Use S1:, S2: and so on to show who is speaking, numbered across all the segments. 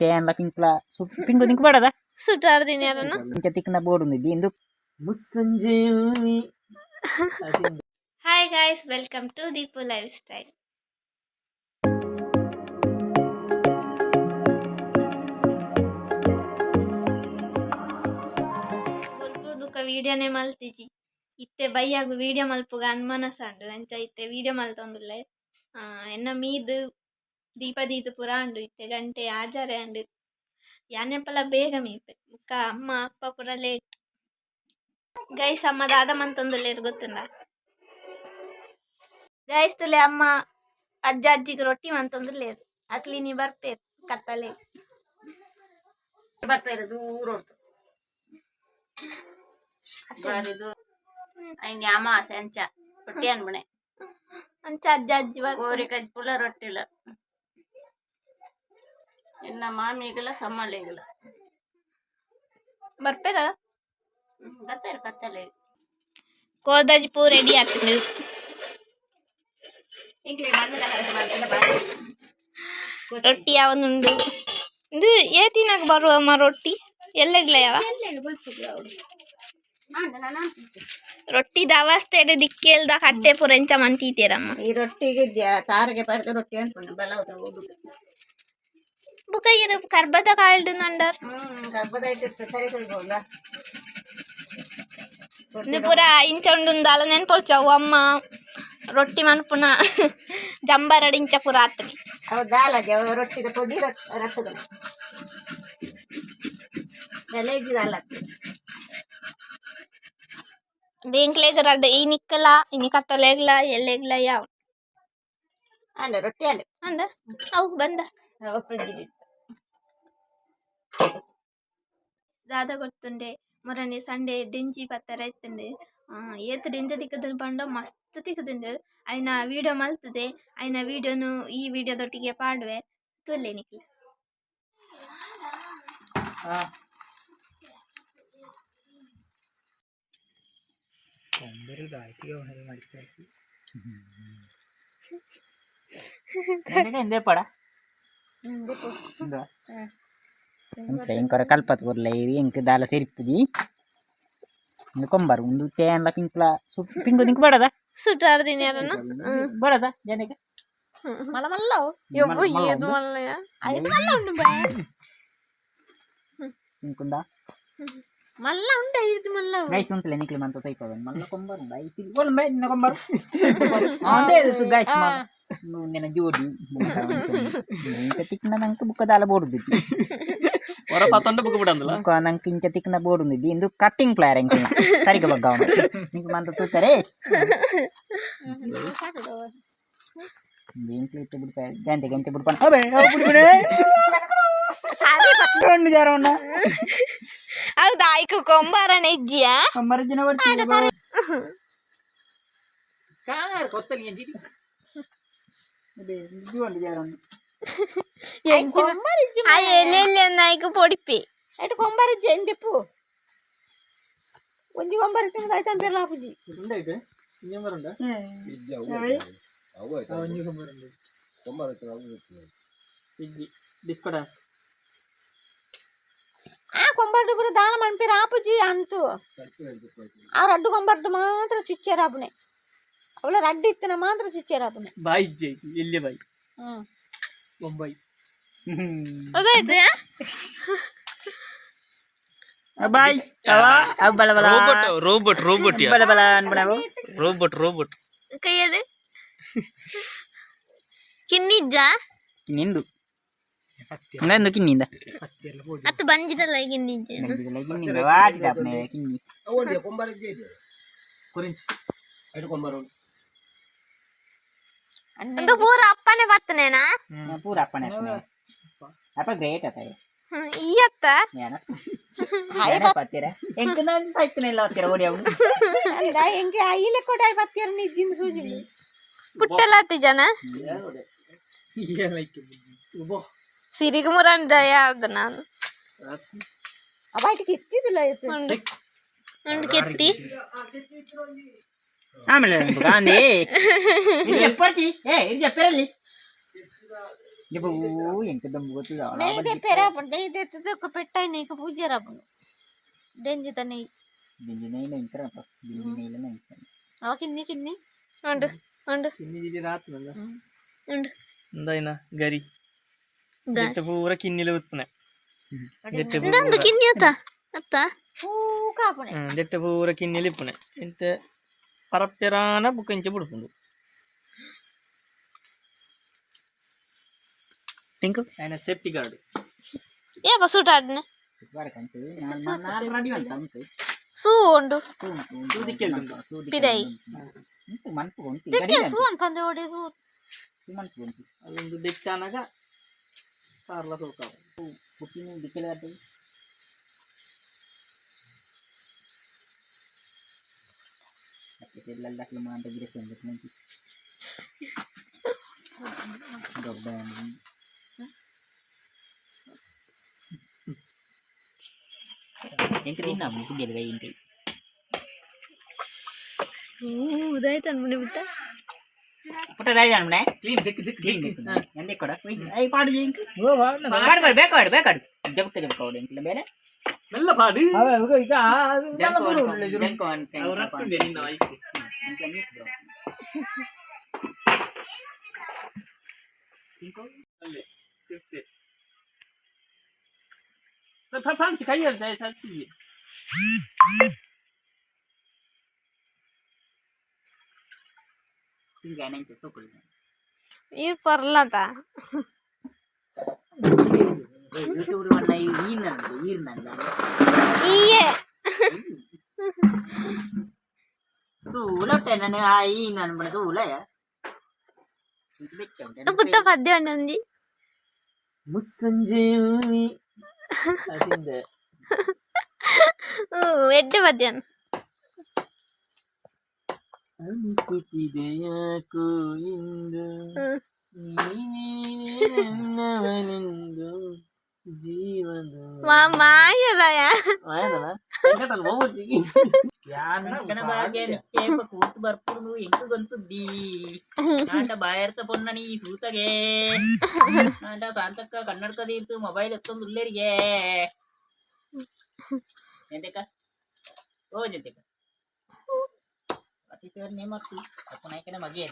S1: teenlak inkla tinggu tinggu badada
S2: ಸುಟ್ಟಾಡ್ತೀನಿ ಯಾರನ್ನ
S1: inca tikna board undi indu musanjeyuni
S2: hi guys welcome to Deepu lifestyle. ಬೊಲ್ಪುರ್ದುಕ ವಿಡಿಯೋನೆ ಮಲ್ತಿಜಿ ಇತ್ತೆ ಬೈಯಾಗು ವಿಡಿಯೋ ಮಲ್ಪುಗ ಅನ್ಮನಸಂಡು ಅಂಚ ಇತ್ತೆ ವಿಡಿಯೋ ಮಲ್ತೊಂದುಲ್ಲೆ ಎನ್ನ ಮೀದು ದೀಪ ದೀದು ಪುರ ಅಂಡು ಇತ್ತೆ ಗಂಟೆ ಆಜಾರೆ ಅಂಡು ಯಾನೆಪ್ಪಲ ಬೇಗ ಮೀಪೆ ಮುಕ್ಕ ಅಮ್ಮ ಅಪ್ಪ ಪುರ ಲೇಟ್ ಗೈಸ್ ಅಮ್ಮ ದಾದ ಮಂತೊಂದುಲ್ಲೇರು ಗೊತ್ತುಂಡ ಗೈಸ್ ತುಲೆ ಅಮ್ಮ ಅಜ್ಜ ಅಜ್ಜಿಗೆ ರೊಟ್ಟಿ ಮಂತೊಂದುಲ್ಲೇರು ಅಕ್ಲಿ ನೀ ಬರ್ಪೇರು ಕತ್ತಲೆ
S3: ಬರ್ಪೇರು ದೂರ ಉಂಟು ಅಯ್ಯ ಅಮಾಸೆ ಅಂಚ ರೊಟ್ಟಿ ಅನ್ಬಣೆ
S2: ಅಂಚ ಅಜ್ಜ ಅಜ್ಜಿ
S3: ಗೋರಿ ಕಜ್ಜಿ ಪುಲ ರೊಟ್ಟಿಲ ಎನ್ನ ಮಾಮಿಗೆಲ್ಲ ಸಮ್ಮಲೆಗಳ
S2: ಬರ್ಪೇರ
S3: ಬರ್ಪೇರು ಕತ್ತಲೆ
S2: ಕೋದಾಜಿ ಪೂ ರೆಡಿ ಆಗ್ತದೆ
S3: ಇಂಕ್ಲಿ ಮಣ್ಣದ ಕೆಲಸ ಮಾಡ್ತಿಲ್ಲ ಬಾರಿ
S2: ರೊಟ್ಟಿ ಯಾವನುಂಡು ಇದು ಏತಿನಾಗ ಬರುವ ಅಮ್ಮ ರೊಟ್ಟಿ ಎಲ್ಲೆಗ್ಲ ಯಾವ ರೊಟ್ಟಿ ದವಸ್ತೆಡೆ ದಿಕ್ಕೇಲ್ದ ಕಟ್ಟೆ ಪುರ ಎಂಚ ಮಂತೀತೀರಮ್ಮ
S3: ಈ ರೊಟ್ಟಿಗೆ ತಾರಿಗೆ ಪಡೆದ ರೊಟ್ಟಿ ಅನ್ಕೊಂಡು ಬಲವತ ಹೋಗುದು
S2: ಬುಕಯ್ಯರ ಕರ್ಬದ ಕಾಳ್ದು ನಂಡರ್
S3: ಗರ್ಭದ ಇಟ್ಟಿರ್ತ ಸರಿ ಹೋಗ್ಬೋದ
S2: ಇದು ಪುರ ಇಂಚ ಉಂಡುಂದಾಲ ನೆನ್ಪೊಳ್ಚವು ಅಮ್ಮ ರೊಟ್ಟಿ ಮನ್ಪುನ ಜಂಬರಡಿ ಇಂಚ ಪುರ ಆತನಿ
S3: ಹೌದಾಲಗೆ ರೊಟ್ಟಿದ ಪೊಡಿ ರಸದ ಗಲೇಜಿದಲ್ಲ
S2: ಬೇಂಕ್ಲೆಗ್ ರಡ್ಡ ಈ ನಿಕ್ಕಲ ಇನಿ ಕತ್ತಲೆಗ್ಲ ಎಲ್ಲೆಗ್ಲ ಯಾವ
S3: ಅಂಡ ರೊಟ್ಟಿ ಅಂಡ
S2: ಅಂದ ಅವು ಬಂದ
S3: ಫ್ರಿಡ್ಜ್
S2: ದಾದ ಗೊತ್ತುಂಡೆ ಮೊರನೆ ಸಂಡೆ ಡೆಂಜಿ ಪತ್ತರ ಇತ್ತಂಡೆ ಏತ್ ಡೆಂಜ ತಿಕ್ಕದನ್ ಪಂಡ ಮಸ್ತ್ ತಿಕ್ಕದುಂಡು ಅಯ್ನ ವಿಡಿಯೋ ಮಲ್ತದೆ ಅಯ್ನ ವಿಡಿಯೋನು ಈ ವಿಡಿಯೋದೊಟ್ಟಿಗೆ ಪಾಡುವೆ ತುಲ್ಲೆ ನಿಕ್ಲ
S1: ingkora kalpat gorla iri ink dala seripudi kombar undu teenlak inkla tinggu tinggu badada
S2: ಸುಟ್ಟಾಡ್ತೀನಿ ಯಾರನ್ನ
S1: badada janega
S2: ಮಲ್ಲ ಮಲ್ಲವು ಯವ್ವ ಏದು ಮಲ್ಲಯ ಐದು ಮಲ್ಲ ಉಂಡು ಬಾ
S1: inkunda
S2: ಮಲ್ಲ ಉಂಡು ಐದು ಮಲ್ಲವು
S1: guys untile nikli manto taipadan malla kombar unda isi gol mbay na kombar ande su guys ma nu nena jodi inka tikna nanka buka dala bodu diti
S4: ora patonda buka budandala
S1: ko nanka inka tikna bodu ndi indu cutting player engkuna sariga baggawna ninku manto tutare Bingkli itu berapa? Ganti berpan. Abe, aku berde.
S2: ಸಾರಿ
S1: Kan jarona.
S2: ಹೌದಾ ಐಕು ಕೊಂಬಾರನ ಇಜ್ಜಿಯಾ
S1: Kamar jina berti.
S4: kar kottali enjidi
S1: Abe, jual jarona.
S2: ಆ ಎಲ್ಲೆಲ್ಲಿ ಐಕು ಪೊಡಿಪಿ
S3: ಎಟ್ಟು ಕೊಂಬರಿಜ್ಜಿ ಎಂದೆಪ್ಪು ಒಂಜಿ ಕೊಂಬರಿಜ್ಜಿ ರೈತನ ಪೇರ್ಲ ಹಾಪುಜಿ
S4: unda idu nyamar unda
S1: Awanyu kamar indi. Discodas.
S3: ಆ ಕೊಂಬರ್ಡು ಪುರ ದಾನ ಮನ್ಪೇರ ಆಪುಜಿ ಅಂತು ಆ ರಡ್ಡು ಕೊಂಬರ್ಡು ಮಾತ್ರ ಚುಚ್ಚೇರಾಪುನೆ ಅವಳ ರಡ್ಡು ಇತ್ತನ ಮಾತ್ರ ಚುಚ್ಚೇರಾಪುನೆ
S4: bai jai elle bai
S1: Bombay.
S2: ಅದಾಯ್ತು
S1: Bye. Awa, abala bala.
S4: robot ya
S1: Bala bala anbanawo.
S4: robot
S2: ಕೈಯಡೆ ಕಿನ್ನಿಜ್ಜ
S1: Nindu. Nandu kinninda.
S2: ಅತ್ತು ಬಂಜಿರಲ್ಲ ಕಿನ್ನಿಜ್ಜ
S1: Lagi ninda wadi dapne kinni.
S4: awon ya kombarijje itu korinci aidu kombaron
S2: ಅಂತ ಪೂರ ಅಪ್ಪನೇ ಬತ್ತನೇನಾ
S1: Pura apa nih? Apa great apa ya?
S2: ಈಯತ್ತ
S1: Ya nak. Ada patira. Yang kena site nih lo tira odi avunu.
S3: ಅಂದ ಹೆಂಗೆ ಐಲೆ ಕೊಡಾಯಿ ಬತ್ತಿಯರ್ ನಿದ್ದಿನ ಸೂಜಿ
S2: ಪುಟ್ಟೆಲ್ಲತ್ತಿ ಜನ
S4: iya like ubo
S2: ಸಿರಿಗ ಮುರಂದ ಯಾವ್ದು ನಾನು
S3: ಅವಾಟಿಗೆ ಎತ್ತಿದಿಲ್ಲ ಆಯ್ತು
S2: ಉಂಡು ಕೆತ್ತಿ
S1: ಆಮೇಲೆ ಗಾಂಧಿ ಇದು ಎಪ್ಪರ್ತಿ ಇದು ಎಪ್ಪರಲ್ಲಿ ఎంత దమ్ము పోతుంది
S3: నెయ్యి తెప్పారాపు నెయ్యి తెచ్చితే ఒక పెట్టాయి నీకు పూజ రాపును డెంజిత నెయ్యి
S1: దిండి నెయ్యిలో ఇంకా దిండి నెయ్యిలో ఇంకా
S3: అవ కిన్ని కిన్ని
S2: ఉండు ఉండు
S5: కిన్ని రాత్రి
S2: ఉండు
S5: ఉందైనా గరి గట్ట పూర కిన్నీలు ఉత్తున్నాయి
S2: ఇందు కిన్ని అత్త
S3: కాపునే
S5: జట్ట పూర కిన్నీలు ఇప్పున్నాయి ఇంత పరప్పెరాన బుక్కించి పుడుతుంది ఇంకో ఆయన సేఫ్టీ గార్డు
S2: ఏ బస్సు ఆడిన
S1: వరకంటే నాలుగు రెడీ అంత అంతే
S2: సూ ఉండు పిదై
S1: మనకు ఉంటే
S3: దిక్కే సూ అని పంది ఓడి సూ
S1: మనకు ఉంటే
S5: ಅದೊಂದು ಬೆಚ್ಚಾನಾಗ ಕಾರ್ಲ ಸೋಕಾವ
S1: పుట్టిన దిక్కులు కట్టాయి పిల్లలు అట్లా మా దగ్గర ఎందుకు మంచి గొడ్డ ఇంక తిన్నా ముక్కు గెలుగా ఇంటి
S2: ఉదయతాను ముని బిట్ట
S1: పుట్టదాయి అనుకున్నా క్లీన్ క్లీన్ ఎంత ఇక్కడ అవి పాడు చేయించు బేకాడు చెప్పుకోడు ఇంట్లో ಬೇರೆ
S5: ಮೆಲ್ಲ ಪಾಡು
S1: ఇంకా
S5: ಫ್ರಾನ್ಸ್ ಕೈ ಹೇಳ್ತಾ ಸಾಕ್ತಿದ್ವಿ
S2: మీరు పర్లేద ఇయ్యే పుట్ట పద్యం ఉంది
S5: ಮುಸ್ಸಂಜೀವಿ ಅದಿಂದೆ
S2: ಎಡ್ಡೆ ಪದ್యం
S5: ಅನಿಸುತ್ತಿದೆ ಯಾಕೋ ಇಂದು ನೀನವನೆಂದು ಜೀವನ
S2: మా మాయదయా
S1: ಕೂತು ಬರ್ಪುಡು ಎಂಟು ಗಂತುದ್ದಿ ನಾಟ ಬಾಯರ್ತ ಪೊನ್ನನಿ ಸೂತಗೆ ನಾಟ ಕಾಂತಕ್ಕ ಕನ್ನಡಕ ತೀರ್ತು ಮೊಬೈಲ್ ಎತ್ತೊಂದು ಉಳ್ಳೇರಿಗೆ ಎಂತಕ್ಕ ಓ ಜಂತಕ್ಕ ಅತಿಥಿಯವ್ರ ನೇಮ್ ಹಾಕ್ತು ಅಪ್ಪ ನಾಯ್ಕನ ಮಗೆ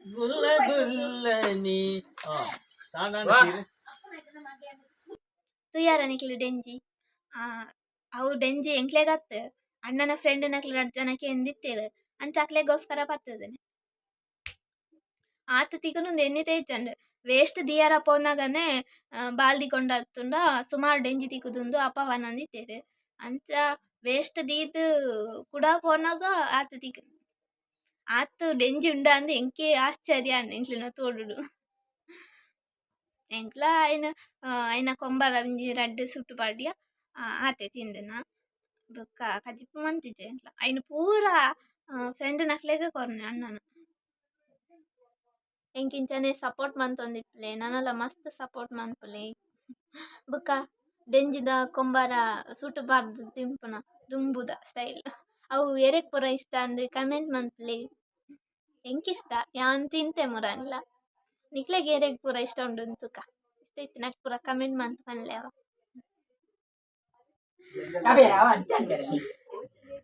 S5: ಗುಲ್ಲ ಗುಲ್ಲನಿ
S2: ತುಯಾರ ನಿಕ್ಲಿ ಡೆಂಜಿ ಅವು ಡೆಂಜಿ ಎಂಕ್ಲೆಗತ್ತ ಅಣ್ಣನ ಫ್ರೆಂಡ್ ನಕ್ಲಿ 2 ಜನಕ್ಕೆ ಎಂದಿತ್ತೇರು ಅಂಚಾಕ್ಲೆಗೋಸ್ಕರ ಪತ್ತದನೆ ಆತ ತಿಗನುಂದು ಎಣ್ಣೆ ತೇಯ್ತಂಡು ವೇಸ್ಟ್ ದಿಯಾರ ಪೋನಾಗನೆ ಬಾಲ್ದಿ ಕೊಂಡತ್ತುಂಡ ಸುಮಾರು ಡೆಂಜಿ ತಿಕ್ಕುದುಂದು ಅಪ್ಪವನಂದಿತ್ತೇರು ಅಂಚ ವೇಸ್ಟ್ ದೀದು ಕೂಡ ಪೋನಾಗ ಆತ ತಿಕ್ಕ ಆತ ಡೆಂಜಿ ಉಂಡ ಅಂದ್ ಎಂಕೆ ಆಶ್ಚರ್ಯ ಎಂಕ್ಲಿನ ತೋಡುಡು ಎಂಕ್ಲ ಐನ ಕೊಂಬರ ಒಂಜಿ 2 ಸುಟ್ಟು ಪಾಡ್ಯ ಆತೆ ತಿಂದೆನ ಬೊಕ್ಕ ಕಜಿಪ್ಪು ಮಂತಿದ್ದೆ ಎಂಕ್ಲ ಐನ ಪೂರ ಫ್ರೆಂಡ್ ನಕ್ಲೆಗೆ ಕೊರ್ನೆ ಅಣ್ಣನ ಎಂಕಿಂಚನೆ ಸಪೋರ್ಟ್ ಮಂತೊಂದಿಪ್ಪಲೆ ನನಲ ಮಸ್ತ್ ಸಪೋರ್ಟ್ ಮಂತ್ಪುಲೆ ಬೊಕ್ಕ ಡೆಂಜಿದ ಕೊಂಬರ ಸುಟ್ಟು ಪಾಡ್ದು ತಿಂಪುನ ದುಂಬುದ ಸ್ಟೈಲ್ ಅವು ಎರೆಗ್ ಪೂರ ಇಷ್ಟ ಅಂದ್ರೆ ಕಮೆಂಟ್ ಮಂತ್ಪಲೆ ಎಂಕಿಷ್ಟ ಯಾನ್ ತಿಂತೆ ಮುರನ್ಲ ನಿಕ್ಲೆಗ್ ಎರೆಗ್ ಪೂರ ಇಷ್ಟ ಉಂಡು ಅಂತುಕ ಇಷ್ಟ ಇತ್ತು ನಕ್ ಪೂರ ಕಮೆಂಟ್ ಮಂತ್ ಪನ್ಲೆ ಅವ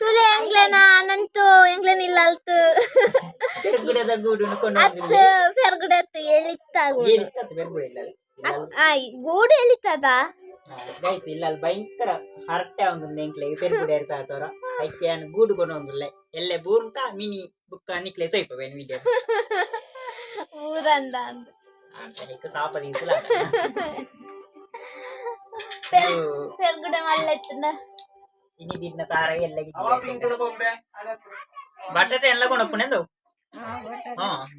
S2: ತುಲೆ ಎಂಗ್ಲೆನ ನಂತು ಎಂಗ್ಲೆನಿಲ್ಲ ಅಲ್ತು ಅತ್ತು ಪೆರ್ಗುಡೆತ್ತು ಗೂಡು ಎಳಿತದ
S1: ಗೈಸ್ ಇಲ್ಲ ಭಯಂಕರ ಹರಟೆ ಒಂದು ಎಂಕ್ಲೆ ಪೆರ್ಗುಡೆ ಇರ್ತಾರ ಐಕೆ ಗೂಡು ಕೊಡ ಒಂದುಲ್ಲೆ ಎಲ್ಲೆ ಬೂರ್ಕ ಮಿನಿ ಬುಕ್ಕ ನಿಕ್ಲೆ ತೊಯ್ಪವೇನು ವಿಡಿಯೋ
S2: ಊರಂದ
S1: ಅಂತ ಸಾಪದಿ
S2: ಪೆರ್ಗುಡೆ ಮಲ್ಲೆತ್ತಂದ
S1: ಇನಿ ದಿನ ತಾರ ಎಲ್ಲ ಬಟಾಟೆ ಎಲ್ಲ ಕೊಂಡಪ್ಪನೆಂದು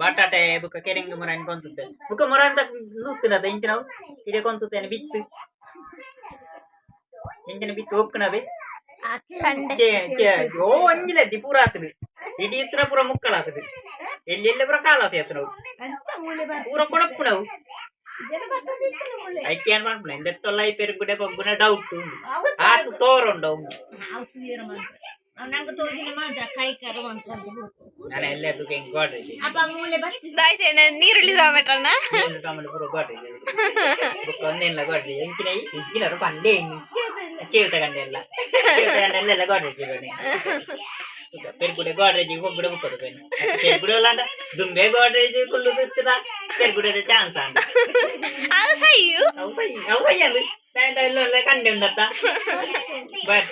S1: ಬಟಾಟೆ ಬುಕ್ಕ ಕೆರೆಂಗ ಮೊರ ಅನ್ಕೊಂತದ್ದೆ ಬುಕ್ಕ ಮೊರ ಅಂತ ನೂತ್ತಿನದ ಇಂಚ ನಾವು ಇಡೇ ಕೊಂತೇನೆ ಬಿತ್ತು ಇಂಚಿನ ಬಿತ್ತು ಹೋಗ್ಕನವೆ ಓ ಅಂಜಿಲದ್ದಿ ಪೂರ ಆತದು ಇಡೀ ಹತ್ರ ಪೂರ ಮುಕ್ಕಳ ಆತದು ಎಲ್ಲೆಲ್ಲ ಪೂರ ಕಾಲಾತಿ ಆತ ನಾವು ಪೂರ ಕೊಡಪ್ಪು ನಾವು ಐಕೆ ಏನ್ ಮಾಡ್ಬಿಡ ಎಂದೆತ್ತೊಲ್ಲ ಈ ಪೆರುಗುಡೆ ಬಗ್ಗುನ ಡೌಟ್ ಆತು ತೋರುಂಡು ನಾನು ಎಲ್ಲರೂ ಹೆಂಗ್ ಗೋಡ್ರೇಜ್
S2: ದಾಯ್ತೆ ನೀರುಳ್ಳಿ ಟೊಮೆಟೊನ
S1: ಟೊಮೆಟೊ ಪೂರ ಗೋಡ್ರೇಜ್ ಒಂದೆಲ್ಲ ಗೋಡ್ರೇಜ್ ಇಂಚಿನವರು ಪಂಡೆ ಚೇವತ ಗಂಡೆಲ್ಲ ಗಂಡೆಲ್ಲ ಗೋಡ್ರೇಜ್ ಪೆರ್ಗುಡೆ ಗೋಡ್ರೇಜ್ ಹೋಗ್ಬಿಡ ಬುಕ್ಕಡು ಪೆರ್ಗುಡೆ ಅಂದ ದುಂಬೆ ಗೋಡ್ರೇಜ್ ಕುಳ್ಳು ಬಿತ್ತದ ಪೆರ್ಗುಡೆ ಚಾನ್ಸ್ ಅಂದ
S2: ಅದು ಸಹಿಯು
S1: ಅವು ಸೈ ಅಂದು ಎಲ್ಲ ಕಂಡೆ ಉಂಡತ್ತ ಬಟ್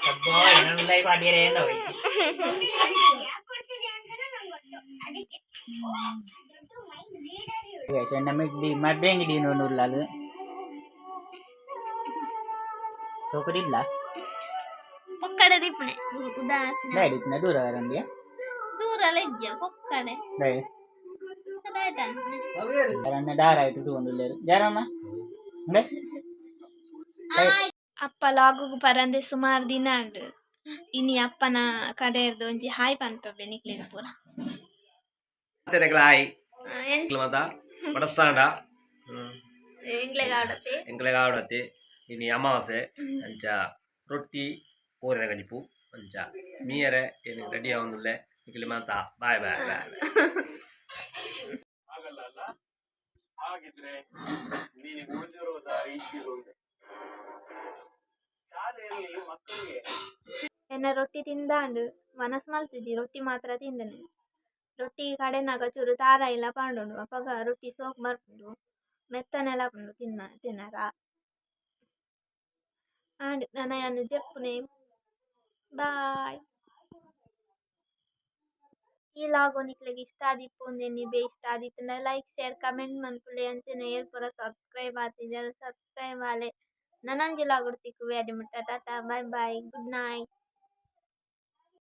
S1: ಅಬ್ಬಾ ನನ್ನ ಲೈಫ್ ಅಡಿಯರೇ ನಾವು di madeng di nunul lalu so kedilla
S2: ಪೊಕ್ಕಡೆ ದಿಪ್ಪನೆ ಉದಾಸೀನ
S1: dai di na dura kan dia
S2: ದೂರ ಲೆಜ್ಜ ಪೊಕ್ಕಡೆ
S1: dai
S2: ಅದಾಯ್ತಾನೆ
S1: karena darah itu tuh nunul jarama dai
S2: ಅಪ್ಪ ಲಾಗುಗು ಪರಂದೆ ಸುಮಾರು ದಿನ ಉಂಡು ಇನಿ ಅಪ್ಪನ ಕಡೆರ್ದು ಒಂಜಿ ಹಾಯ್ ಪನ್ಪೆ ನಿಕ್ಲೆನ್ ಪೂರ
S6: ತೆರೆಗಳಾಯಿ ಮತ ಬಡಸಾಂಡ
S2: ಎಂಗ್ಲೆಗ್ ಆಡತೆ
S6: ಎಂಕ್ಲೆಗ್ ಆವಡತ್ತೆ ಇನಿ ಅಮಾವಾಸ್ಯೆ ಅಂಚ ರೊಟ್ಟಿ ಪೋರಿನ ಗಂಜಿಪು ಅಂಚ ಮೀಯರೆ ಏನು ರೆಡಿ ಆವೊಂದುಲ್ಲೆ ನಿಕ್ಲೆ ಮಾತ ಬಾಯ್ ಬಾಯ್ ಬಾಯ್
S7: ಹಾಗಿದ್ರೆ ನೀನು ಓದಿರೋದ ಇದ್ದಿರೋದು ಶಾಲೆಯಲ್ಲಿ ಮಕ್ಕಳಿಗೆ
S2: ಎನ್ನ ರೊಟ್ಟಿ ತಿಂದಾಂಡು ಮನಸ್ ಮಲ್ತಿದ್ದಿ ರೊಟ್ಟಿ ಮಾತ್ರ ತಿಂದನೆ ರೊಟ್ಟಿ ಕಡೆನಾಗ ಚೂರು ತಾರ ಇಲ್ಲ ಪಾಂಡುಂಡು ಅಪ್ಪಗ ರೊಟ್ಟಿ ಸೋಕ್ ಬರ್ಪುಂಡು ಮೆತ್ತನೆಲ್ಲ ಪುಂಡು ತಿನ್ನರ ಆಂಡ್ ನನಯನ್ನು ಜಪ್ಪುನೆ ಬಾಯ್ ಈ ಲಾಗೋ ನಿಕ್ಲೆಗ್ ಇಷ್ಟ ಆದಿಪ್ಪು ಒಂದೆನ್ನಿ ಬೇ ಇಷ್ಟ ಆದಿತ್ತಂಡ ಲೈಕ್ ಶೇರ್ ಕಮೆಂಟ್ ಮನ್ಪುಲೆ ಅಂಚನೆ ಏರ್ಪುರ ಸಬ್ಸ್ಕ್ರೈಬ್ ಆತಿದ್ದೆ ಸಬ್ಸ್ಕ್ರೈಬ್ ಆಲೆ ನನಂಜಿ ಲಾಗುಡ್ ತಿಕ್ಕು ವ್ಯಾಡಿ ಮುಟ್ಟ ಟಾಟಾ ಬಾಯ್ ಬಾಯ್ ಗುಡ್ ನೈಟ್